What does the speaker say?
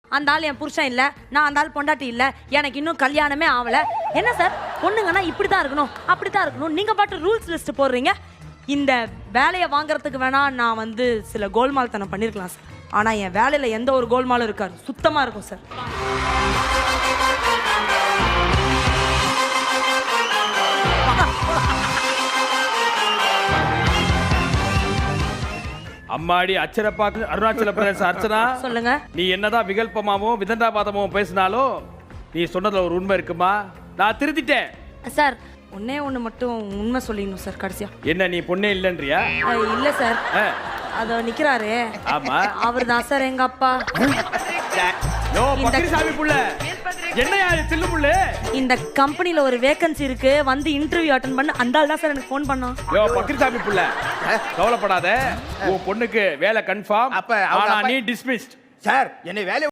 அந்த ஆள் என் புருஷன் இல்ல, நான் அந்த ஆள் பொண்டாட்டி இல்ல, எனக்கு இன்னும் கல்யாணமே ஆகல. என்ன சார் பொண்ணுங்கன்னா இப்படிதான் இருக்கணும் அப்படித்தான் இருக்கணும், நீங்க பாட்டு ரூல்ஸ் லிஸ்ட் போடுறீங்க. இந்த வேலையை வாங்குறதுக்கு வேணா நான் வந்து சில கோல்மால்தனம் பண்ணிருக்கலாம் சார். ஆனா என் வேலையில எந்த ஒரு கோல்மாலும் இருக்காது, சுத்தமா இருக்கும் சார். அம்மாடி அச்சரப்பாக்கு அருணாச்சல பிரதேச அர்ச்சனா, சொல்லுங்க. நீ என்னதான் விகல்பமாவும் விதண்டாபாதமும் பேசினாலும் நீ சொன்னதுல ஒரு உண்மை இருக்குமா? நான் திருத்திட்டேன் சார். ஒன்னே ஒண்ணு மட்டும் உண்மை சொல்லிடணும் சார் கடைசியா. என்ன நீ பொண்ணே இல்லன்றியா? இல்ல சார், ஆ. அதோ நிக்கிறாரு ஆமா, அவர் தான் சார் எங்க அப்பா. யோ பக்கிரிசாமி புள்ள, என்னையா சில்லு புள்ள? இந்த கம்பெனில ஒரு வேகன்சி இருக்கு, வந்து இன்டர்வியூ அட்டெண்ட் பண்ண அந்த ஆள் தான் சார் எனக்கு ஃபோன் பண்ணான். யோ பக்கிரிசாமி புள்ள, கவலைப்படாத, உன் பொண்ணுக்கு வேலை கன்ஃபார்ம். அப்ப அவங்க ஆனா அப்பா- நீ டிஸ்மிஸ்ட். சார் என்னை வேலை